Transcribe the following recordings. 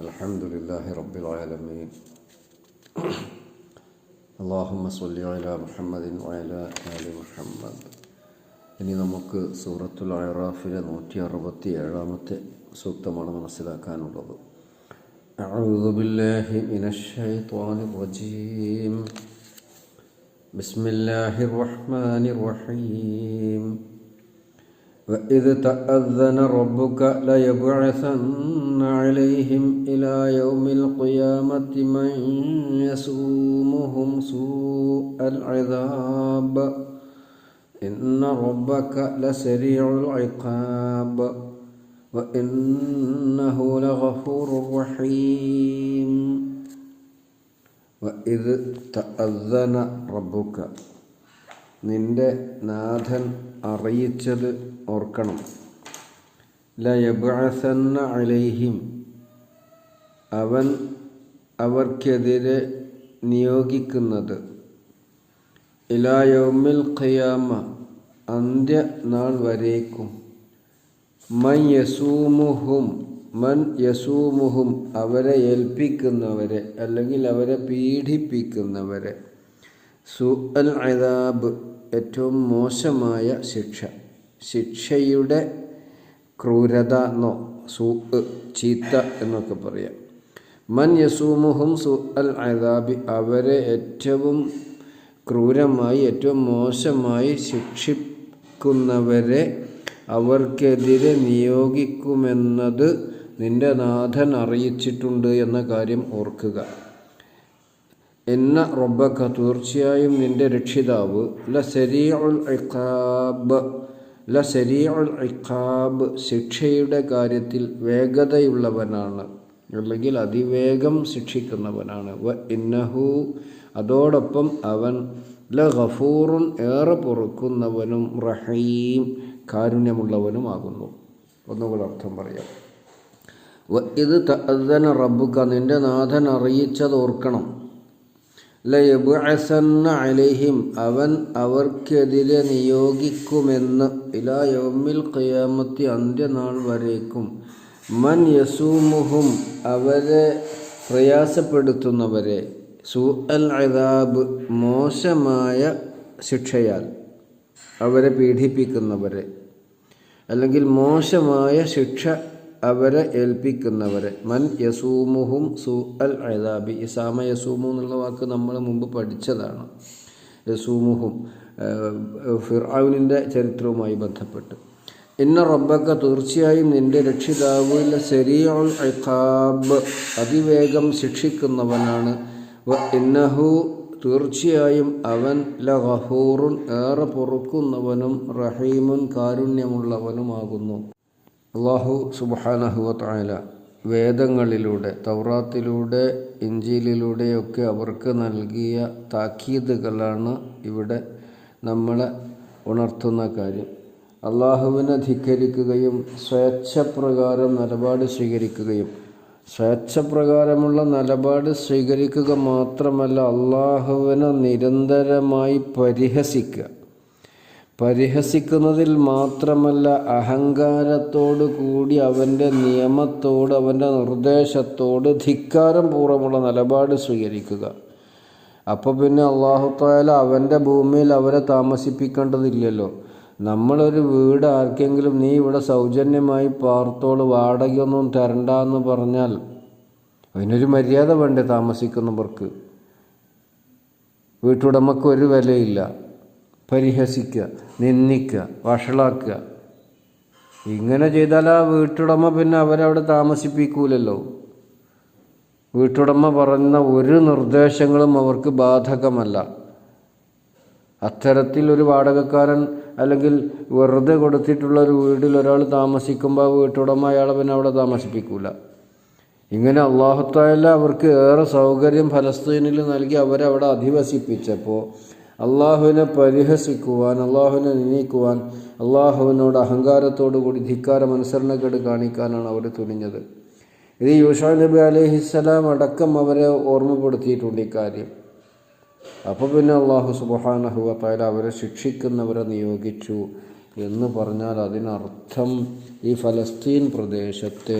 അൽഹംദുലില്ലാഹി റബ്ബിൽ ആലമീൻ. അല്ലാഹുമ്മ സ്വല്ലി അലാ മുഹമ്മദിൻ വഅലാ ആലി മുഹമ്മദ്. ഇനി നമുക്ക് സൂറത്തുൽ അഅറാഫിലെ 167-ാമത്തെ സൂക്തമാണ് മനസ്സിലാക്കാനുള്ളത്. അഊദു ബില്ലാഹി മിനശ് ശൈത്വാനിർ റജീം. ബിസ്മില്ലാഹിർ റഹ്മാനിർ റഹീം. وَإِذْ تَأَذَّنَ رَبُّكَ لَيَبْعَثَنَّ عَلَيْهِمْ إِلَى يَوْمِ الْقِيَامَةِ مَنْ يَسُومُهُمْ سُوءَ الْعَذَابِ إِنَّ رَبَّكَ لَسَرِيعُ الْعِقَابِ وَإِنَّهُ لَغَفُورٌ رَحِيمٌ. وَإِذْ تَأَذَّنَ رَبُّكَ, നിന്റെ നാഥൻ അറിയിച്ചത് ഓർക്കണം. ലയബ്അസന്ന അലൈഹിം, അവൻ അവർക്കെതിരെ നിയോഗിക്കുന്നത്. ഇലാ യൗമിൽ ഖിയാമ, അന്ത്യനാൾ വരേക്കും. മൻ യസൂമുഹും, അവരെ ഏൽപ്പിക്കുന്നവരെ അല്ലെങ്കിൽ അവരെ പീഡിപ്പിക്കുന്നവരെ. സുഅൽ അദാബ്, ഏറ്റവും മോശമായ ശിക്ഷ, ശിക്ഷയുടെ ക്രൂരത എന്നോ ചീത്ത എന്നൊക്കെ പറയാം. മൻ യസൂമുഹും സുഅൽ അദാബി, അവരെ ഏറ്റവും ക്രൂരമായി ഏറ്റവും മോശമായി ശിക്ഷിക്കുന്നവരെ അവർക്കെതിരെ നിയോഗിക്കുമെന്നത് നിന്റെ നാഥൻ അറിയിച്ചിട്ടുണ്ട് എന്ന കാര്യം ഓർക്കുക. ഇന്ന റബ്ബക, തീർച്ചയായും നിന്റെ രക്ഷിതാവ്, ലസരീഉൽ ഇഖാബ്, ശിക്ഷയുടെ കാര്യത്തിൽ വേഗതയുള്ളവനാണ് അല്ലെങ്കിൽ അതിവേഗം ശിക്ഷിക്കുന്നവനാണ്. വ ഇന്നഹു, അതോടൊപ്പം അവൻ, ലഗഫൂറുൻ, ഏറെ പൊറുക്കുന്നവനും, റഹീം, കാരുണ്യമുള്ളവനുമാകുന്നു. ഒന്നുകൂടെ അർത്ഥം പറയാം. വ ഇത് തഅദ്ദന റബ്ബുക, നിന്റെ നാഥൻ അറിയിച്ചത് ഓർക്കണം. ലയബ്അസന്ന അലൈഹിം, അവൻ അവർക്കെതിരെ നിയോഗിക്കുമെന്ന്. ഇലാ യൗമിൽ ഖിയാമത്തി, അന്ത്യനാൾ വരേക്കും. മൻ യസൂമുഹും, അവരെ പ്രയാസപ്പെടുത്തുന്നവരെ. സുഅൽ അദാബ്, മോശമായ ശിക്ഷയാൽ അവരെ പീഡിപ്പിക്കുന്നവരെ അല്ലെങ്കിൽ മോശമായ ശിക്ഷ അവരെ ഏൽപ്പിക്കുന്നവരെ. മൻ യസൂമുഹും സുഅൽ അദാബി, ഇസാമ യസൂമു എന്നുള്ള വാക്ക് നമ്മൾ മുമ്പ് പഠിച്ചതാണ്. യസൂമുഹും ഫിർഔനിൻ്റെ ചരിത്രവുമായി ബന്ധപ്പെട്ട്. ഇന്ന റബ്ബക, തീർച്ചയായും നിന്റെ രക്ഷിതാവ്, ലസരീഉൽ ഇഖാബ്, അതിവേഗം ശിക്ഷിക്കുന്നവനാണ്. വ ഇന്നഹു, തീർച്ചയായും അവൻ, ലഗഫൂറുൻ, ഏറെ പൊറുക്കുന്നവനും, റഹീമുൻ, കാരുണ്യമുള്ളവനുമാകുന്നു. അല്ലാഹു സുബ്ഹാനഹു വ തആല വേദങ്ങളിലൂടെ, തൗറാത്തിലൂടെ, ഇഞ്ചീലിലൂടെയൊക്കെ അവർക്ക് നൽകിയ താക്കീതുകളാണ് ഇവിടെ നമ്മളെ ഉണർത്തുന്ന കാര്യം. അള്ളാഹുവിനെ ധിക്കരിക്കുകയും സ്വേച്ഛപ്രകാരം നിലപാട് സ്വീകരിക്കുകയും, സ്വേച്ഛപ്രകാരമുള്ള നിലപാട് സ്വീകരിക്കുക മാത്രമല്ല, അള്ളാഹുവിനെ നിരന്തരമായി പരിഹസിക്കുന്നതിൽ മാത്രമല്ല, അഹങ്കാരത്തോടു കൂടി അവൻ്റെ നിയമത്തോട്, അവൻ്റെ നിർദ്ദേശത്തോട് ധിക്കാരം പൂർവ്വമുള്ള നിലപാട് സ്വീകരിക്കുക. അപ്പോൾ പിന്നെ അല്ലാഹു തആല അവൻ്റെ ഭൂമിയിൽ അവരെ താമസിപ്പിക്കേണ്ടതില്ലല്ലോ. നമ്മളൊരു വീട് ആർക്കെങ്കിലും, നീ ഇവിടെ സൗജന്യമായി പാർത്തോള്, വാടകയൊന്നും തരണ്ടെന്ന് പറഞ്ഞാൽ അതിനൊരു മര്യാദ വേണ്ടേ താമസിക്കുന്നവർക്ക്? വീട്ടുടമക്ക് ഒരു വിലയില്ല. പരിഹസിക്കുക, നിന്ദിക്കുക, വഷളാക്കുക, ഇങ്ങനെ ചെയ്താൽ ആ വീട്ടുടമ പിന്നെ അവരവിടെ താമസിപ്പിക്കൂലല്ലോ. വീട്ടുടമ പറയുന്ന ഒരു നിർദ്ദേശങ്ങളും അവർക്ക് ബാധകമല്ല. അത്തരത്തിൽ ഒരു വാടകക്കാരൻ അല്ലെങ്കിൽ വെറുതെ കൊടുത്തിട്ടുള്ള ഒരു വീട്ടിൽ ഒരാൾ താമസിക്കുമ്പോൾ ആ വീട്ടുടമ അയാളെ പിന്നെ അവിടെ താമസിപ്പിക്കൂല. ഇങ്ങനെ അല്ലാഹു തആല അവർക്ക് ഏറെ സൗകര്യം ഫലസ്തീനിൽ നൽകി അവരെ അവിടെ അധിവസിപ്പിച്ചപ്പോൾ അള്ളാഹുവിനെ പരിഹസിക്കുവാൻ, അള്ളാഹുവിനെ നിന്ദിക്കുവാൻ, അള്ളാഹുവിനോട് അഹങ്കാരത്തോടു കൂടി ധിക്കാരമനുസരണക്കേട് കാണിക്കാനാണ് അവർ തുനിഞ്ഞത്. ഇത് യൂശാ നബി അലൈഹിസ്സലാം അടക്കം അവരെ ഓർമ്മപ്പെടുത്തിയിട്ടുണ്ട് ഇക്കാര്യം. അപ്പോൾ പിന്നെ അല്ലാഹു സുബ്ഹാനഹു വ തആല അവരെ ശിക്ഷിക്കുന്നവരെ നിയോഗിച്ചു. എന്ന് പറഞ്ഞാൽ അതിനർത്ഥം ഈ ഫലസ്തീൻ പ്രദേശത്തെ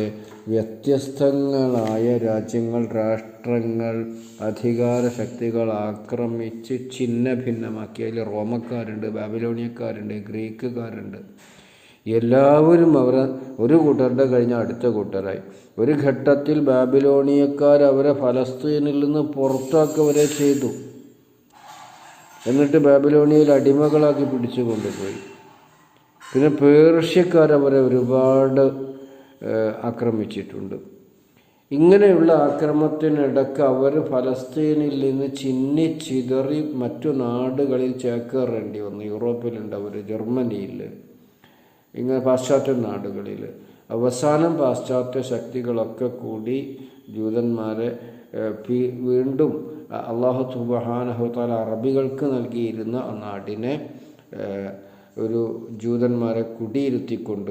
വ്യത്യസ്തങ്ങളായ രാജ്യങ്ങൾ, രാഷ്ട്രങ്ങൾ, അധികാര ശക്തികൾ ആക്രമിച്ച് ഛിന്ന ഭിന്നമാക്കി. അതിൽ റോമക്കാരുണ്ട്, ബാബിലോണിയക്കാരുണ്ട്, ഗ്രീക്കുകാരുണ്ട്. എല്ലാവരും അവരെ ഒരു കൂട്ടരുടെ കഴിഞ്ഞ അടുത്ത കൂട്ടരായി. ഒരു ഘട്ടത്തിൽ ബാബിലോണിയക്കാർ അവരെ ഫലസ്തീനിൽ നിന്ന് പുറത്താക്കവരെ ചെയ്തു. എന്നിട്ട് ബാബിലോണിയയിൽ അടിമകളാക്കി പിടിച്ചു കൊണ്ടുപോയി. പിന്നെ പേർഷ്യക്കാരവരെ ഒരുപാട് ആക്രമിച്ചിട്ടുണ്ട്. ഇങ്ങനെയുള്ള ആക്രമണത്തിനിടക്ക് അവർ ഫലസ്തീനിൽ നിന്ന് ചിന്നിച്ചിതറി മറ്റു നാടുകളിൽ ചേക്കേറേണ്ടി വന്നു. യൂറോപ്പിലുണ്ട് അവർ, ജർമ്മനിയിൽ, ഇങ്ങനെ പാശ്ചാത്യ നാടുകളിൽ. അവസാനം പാശ്ചാത്യ ശക്തികളൊക്കെ കൂടി ജൂതന്മാരെ വീണ്ടും അല്ലാഹു സുബ്ഹാനഹു വതആല അറബികൾക്ക് നൽകിയിരുന്ന ആ നാടിനെ ഒരു ജൂതന്മാരെ കുടിയിരുത്തിക്കൊണ്ട്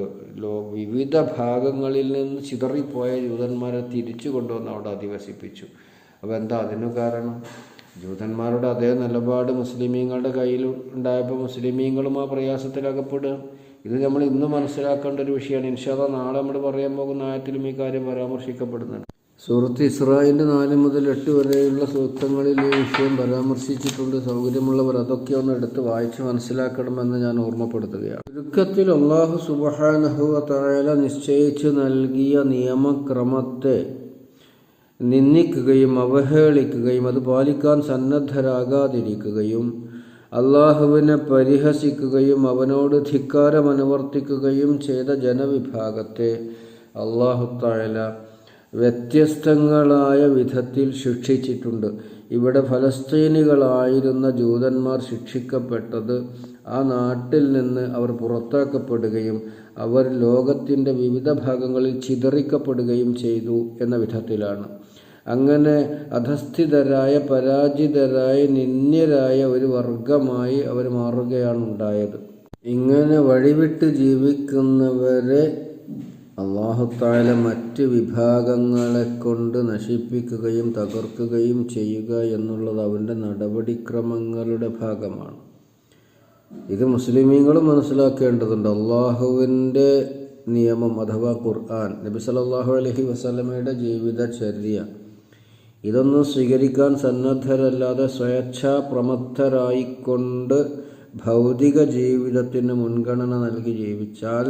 വിവിധ ഭാഗങ്ങളിൽ നിന്ന് ചിതറിപ്പോയ ജൂതന്മാരെ തിരിച്ചു കൊണ്ടുവന്ന് അവിടെ അധിവസിപ്പിച്ചു. അപ്പോൾ എന്താ അതിനു കാരണം? ജൂതന്മാരുടെ അതേ നിലപാട് മുസ്ലിമീങ്ങളുടെ കയ്യിൽ ഉണ്ടായപ്പോൾ മുസ്ലിമീങ്ങളും ആ പ്രയാസത്തിലകപ്പെടുക. ഇത് നമ്മൾ ഇന്ന് മനസ്സിലാക്കേണ്ട ഒരു വിഷയമാണ്. ഇൻഷാ അല്ലാഹ് നാളെ നമ്മൾ പറയാൻ പോകുന്ന ആയത്തിലും ഈ കാര്യം പരാമർശിക്കപ്പെടുന്നുണ്ട്. സൂറത്ത് ഇസ്രായിൻ്റെ 4 മുതൽ 8 വരെയുള്ള സൂക്തങ്ങളിൽ ഈ വിഷയം പരാമർശിച്ചിട്ടുണ്ട്. സൗകര്യമുള്ളവർ അതൊക്കെ ഒന്ന് എടുത്ത് വായിച്ച് മനസ്സിലാക്കണമെന്ന് ഞാൻ ഓർമ്മപ്പെടുത്തുകയാണ്. ചുരുക്കത്തിൽ അല്ലാഹു സുബ്ഹാനഹു വ തആല നിശ്ചയിച്ചു നൽകിയ നിയമക്രമത്തെ നിന്ദിക്കുകയും അവഹേളിക്കുകയും അത് പാലിക്കാൻ സന്നദ്ധരാകാതിരിക്കുകയും അള്ളാഹുവിനെ പരിഹസിക്കുകയും അവനോട് ധിക്കാരമനുവർത്തിക്കുകയും ചെയ്ത ജനവിഭാഗത്തെ അല്ലാഹു തആല വ്യത്യസ്തങ്ങളായ വിധത്തിൽ ശിക്ഷിച്ചിട്ടുണ്ട്. ഇവിടെ ഫലസ്തീനികളായിരുന്ന ജൂതന്മാർ ശിക്ഷിക്കപ്പെട്ടത് ആ നാട്ടിൽ നിന്ന് അവർ പുറത്താക്കപ്പെടുകയും അവർ ലോകത്തിൻ്റെ വിവിധ ഭാഗങ്ങളിൽ ചിതറിക്കപ്പെടുകയും ചെയ്തു എന്ന വിധത്തിലാണ്. അങ്ങനെ അധസ്ഥിതരായ, പരാജിതരായ, നിന്ദ്യരായ ഒരു വർഗമായി അവർ മാറുകയാണുണ്ടായത്. ഇങ്ങനെ വഴിവിട്ട് ജീവിക്കുന്നവരെ അല്ലാഹു തആല മറ്റ് വിഭാഗങ്ങളെ കൊണ്ട് നശിപ്പിക്കുകയും തകർക്കുകയും ചെയ്യുക എന്നുള്ളത് അവൻ്റെ നടപടിക്രമങ്ങളുടെ ഭാഗമാണ്. ഇത് മുസ്ലിമീങ്ങളും മനസ്സിലാക്കേണ്ടതുണ്ട്. അള്ളാഹുവിൻ്റെ നിയമം അഥവാ ഖുർആൻ, നബി സല്ലല്ലാഹു അലൈഹി വസല്ലമയുടെ ജീവിതചര്യ, ഇതൊന്നും സ്വീകരിക്കാൻ സന്നദ്ധരല്ലാതെ സ്വേച്ഛാപ്രമത്തരായിക്കൊണ്ട് ഭൗതിക ജീവിതത്തിന് മുൻഗണന നൽകി ജീവിച്ചാൽ,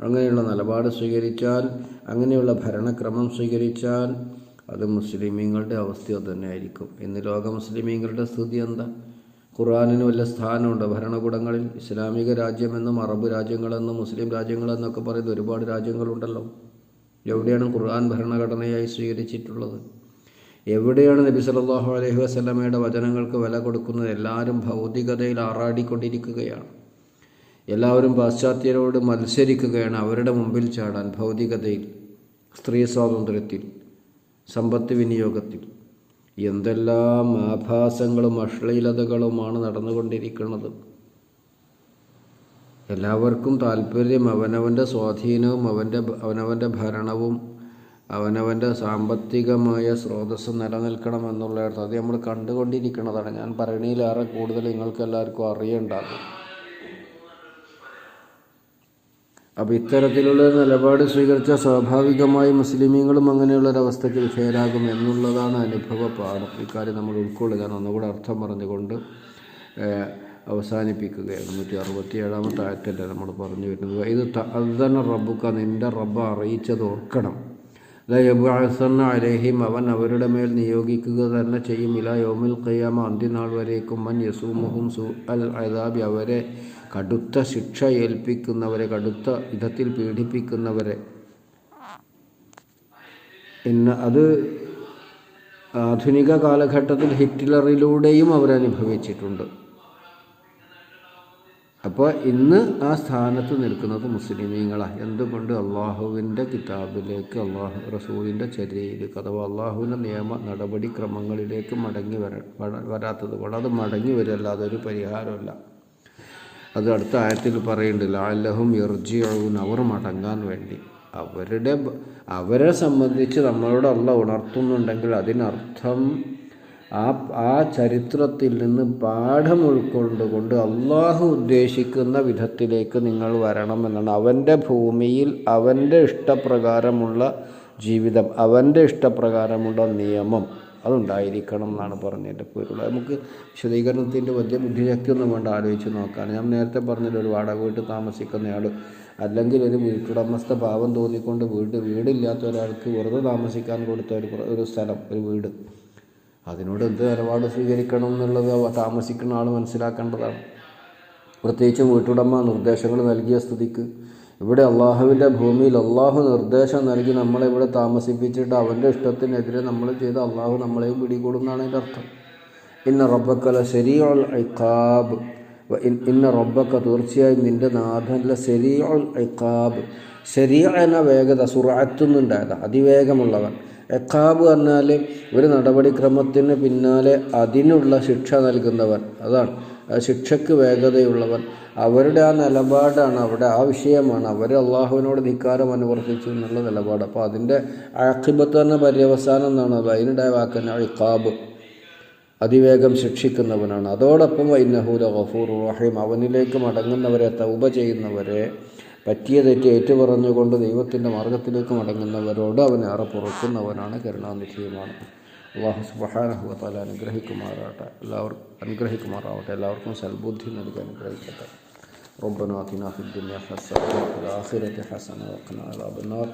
അങ്ങനെയുള്ള നിലപാട് സ്വീകരിച്ചാൽ, അങ്ങനെയുള്ള ഭരണക്രമം സ്വീകരിച്ചാൽ അത് മുസ്ലിമീങ്ങളുടെ അവസ്ഥ തന്നെയായിരിക്കും. ഇന്ന് ലോക മുസ്ലിമീങ്ങളുടെ സ്ഥിതി എന്താ? ഖുർആനിന് വല്ല സ്ഥാനമുണ്ടോ ഭരണകൂടങ്ങളിൽ? ഇസ്ലാമിക രാജ്യമെന്നും അറബ് രാജ്യങ്ങളെന്നും മുസ്ലിം രാജ്യങ്ങളെന്നൊക്കെ പറയുന്ന ഒരുപാട് രാജ്യങ്ങളുണ്ടല്ലോ. എവിടെയാണ് ഖുർആൻ ഭരണഘടനയായി സ്വീകരിച്ചിട്ടുള്ളത്? എവിടെയാണ് നബി സല്ലല്ലാഹു അലൈഹി വസല്ലമയുടെ വചനങ്ങൾക്ക് വില കൊടുക്കുന്നത്? എല്ലാവരും ഭൗതികതയിൽ ആറാടിക്കൊണ്ടിരിക്കുകയാണ്. എല്ലാവരും പാശ്ചാത്യരോട് മത്സരിക്കുകയാണ് അവരുടെ മുമ്പിൽ ചാടാൻ. ഭൗതികതയിൽ, സ്ത്രീ സ്വാതന്ത്ര്യത്തിൽ, സമ്പത്ത് വിനിയോഗത്തിൽ എന്തെല്ലാം ആഭാസങ്ങളും അശ്ലീലതകളുമാണ് നടന്നുകൊണ്ടിരിക്കുന്നത്. എല്ലാവർക്കും താല്പര്യം അവനവൻ്റെ സ്വാധീനവും അവനവൻ്റെ ഭരണവും അവനവൻ്റെ സാമ്പത്തികമായ സ്രോതസ്സ് നിലനിൽക്കണമെന്നുള്ളിടത്ത് അത് നമ്മൾ കണ്ടുകൊണ്ടിരിക്കുന്നതാണ്. ഞാൻ പറയണതിലേറെ കൂടുതൽ നിങ്ങൾക്ക് എല്ലാവർക്കും അറിയുണ്ടാകും. അപ്പോൾ ഇത്തരത്തിലുള്ള നിലപാട് സ്വീകരിച്ച സ്വാഭാവികമായി മുസ്ലിമീങ്ങളും അങ്ങനെയുള്ളൊരവസ്ഥയ്ക്ക് വിധേയരാകും എന്നുള്ളതാണ് അനുഭവ പാഠം. ഇക്കാര്യം നമ്മൾ ഉൾക്കൊള്ളുക. ഒന്നുകൂടെ അർത്ഥം പറഞ്ഞുകൊണ്ട് അവസാനിപ്പിക്കുകയാണ്. 167-ാമത്തെ ആയത്തല്ലേ നമ്മൾ പറഞ്ഞു വരുന്നത്. ഇത് തഅദ്ദന റബ്ബുക, നിൻ്റെ റബ്ബ് അറിയിച്ചത് ഓർക്കണം. ലയബ്അസന്ന അലൈഹിം, അവൻ അവരുടെ മേൽ നിയോഗിക്കുക തന്നെ ചെയ്യും. ഇലാ യൗമിൽ ഖിയാമ, അന്ത്യനാൾ വരേക്കും. മൻ യസൂമുഹും സുഅൽ അദാബി, അവരെ കടുത്ത ശിക്ഷ ഏൽപ്പിക്കുന്നവരെ, കടുത്ത വിധത്തിൽ പീഡിപ്പിക്കുന്നവരെ. അത് ആധുനിക കാലഘട്ടത്തിൽ ഹിറ്റ്ലറിലൂടെയും അവരനുഭവിച്ചിട്ടുണ്ട്. അപ്പോൾ ഇന്ന് ആ സ്ഥാനത്ത് നിൽക്കുന്നത് മുസ്ലിമീങ്ങളാണ്. എന്തുകൊണ്ട്? അള്ളാഹുവിൻ്റെ കിതാബിലേക്ക്, അള്ളാഹു റസൂലിൻ്റെ ചര്യയിലേക്ക്, അഥവാ അള്ളാഹുവിൻ്റെ നിയമ നടപടിക്രമങ്ങളിലേക്ക് വരാത്തത് കൊണ്ട്. അത് മടങ്ങി വരില്ല, അതൊരു പരിഹാരമല്ല. അത് അടുത്ത ആയത്തിൽ പറയുന്നുണ്ട്, ലഅല്ലഹും യർജിഊൻ, അവർ മടങ്ങാൻ വേണ്ടി. അവരെ സംബന്ധിച്ച് നമ്മളോട് അള്ളാഹ് ഉണർത്തുന്നുണ്ടെങ്കിൽ അതിനർത്ഥം ആ ചരിത്രത്തിൽ നിന്ന് പാഠം ഉൾക്കൊണ്ടുകൊണ്ട് അള്ളാഹു ഉദ്ദേശിക്കുന്ന വിധത്തിലേക്ക് നിങ്ങൾ വരണം എന്നാണ്. അവൻ്റെ ഭൂമിയിൽ അവൻ്റെ ഇഷ്ടപ്രകാരമുള്ള ജീവിതം, അവൻ്റെ ഇഷ്ടപ്രകാരമുള്ള നിയമം അതുണ്ടായിരിക്കണം എന്നാണ് പറഞ്ഞതിൻ്റെ പൊരുൾ. നമുക്ക് വിശദീകരണത്തിൻ്റെ വലിയ ബുദ്ധിശക്തിയൊന്നും വേണ്ട, ആലോചിച്ച് നോക്കാൻ. ഞാൻ നേരത്തെ പറഞ്ഞില്ല, ഒരു വാടക വീട്ടിൽ താമസിക്കുന്നയാൾ അല്ലെങ്കിൽ ഒരു വീട്ടുടമസ്ഥ ഭാവം തോന്നിക്കൊണ്ട് വീടില്ലാത്ത ഒരാൾക്ക് വെറുതെ താമസിക്കാൻ കൊടുത്ത ഒരു സ്ഥലം, ഒരു വീട്, അതിനോട് എന്ത് നിലപാട് സ്വീകരിക്കണം എന്നുള്ളത് താമസിക്കുന്ന ആൾ മനസ്സിലാക്കേണ്ടതാണ്. പ്രത്യേകിച്ചും വീട്ടുടമ നിർദ്ദേശങ്ങൾ നൽകിയ സ്ഥിതിക്ക് ഇവിടെ അള്ളാഹുവിൻ്റെ ഭൂമിയിൽ അള്ളാഹു നിർദ്ദേശം നൽകി നമ്മളെ ഇവിടെ താമസിപ്പിച്ചിട്ട് അവൻ്റെ ഇഷ്ടത്തിനെതിരെ നമ്മൾ ചെയ്ത് അള്ളാഹു നമ്മളെയും പിടികൂടും എന്നാണ് അതിൻ്റെ അർത്ഥം. ഇന്ന റബ്ബക ലശരീഉൽ ഇഖാബ്, ഇന്ന റബ്ബക തീർച്ചയായും നിൻ്റെ നാഥൻ ലശരീഉൽ ഇഖാബ്. ശരീഅ എന്ന വേഗത സുർഅത്തുന്നുണ്ടായത്, അതിവേഗമുള്ളവൻ. ഇഖാബ് പറഞ്ഞാൽ ഒരു നടപടിക്രമത്തിന് പിന്നാലെ അതിനുള്ള ശിക്ഷ നൽകുന്നവൻ, അതാണ് ശിക്ഷയ്ക്ക് വേഗതയുള്ളവൻ. അവരുടെ ആ നിലപാടാണ് അവിടെ, ആ വിഷയമാണ് അവർ അള്ളാഹുവിനോട് ധിക്കാരം അനുവർത്തിച്ചു എന്നുള്ള നിലപാട്. അപ്പോൾ അതിൻ്റെ ആഖിബത്ത് തന്നെ പര്യവസാനം എന്നാണ്, അത് അതിനുണ്ടായ വാക്കന്നെ ഇഖാബ്, അതിവേഗം ശിക്ഷിക്കുന്നവനാണ്. അതോടൊപ്പം ഇന്നഹു ലഗഫൂർ റഹീം, അവനിലേക്ക് മടങ്ങുന്നവരെ, തൗബ ചെയ്യുന്നവരെ, പറ്റിയ തെറ്റ് ഏറ്റുപറഞ്ഞുകൊണ്ട് ദൈവത്തിൻ്റെ മാർഗത്തിലേക്ക് മടങ്ങുന്നവരോട് അവൻ ഏറെ പൊറുക്കുന്നവനാണ്, കരുണാനിധിയുമാണ്. അല്ലാഹു സുബ്ഹാനഹു വ തആല അനുഗ്രഹിക്കുമാറാവട്ടെ, എല്ലാവർക്കും സൽബുദ്ധി നൽകി അനുഗ്രഹിക്കട്ടെ. റബ്ബനാ ആതിനാ ഫിദ്ദുനിയ ഹസനത വഫിൽ ആഖിറതി ഹസനത വഖിനാ അദാബന്നാർ.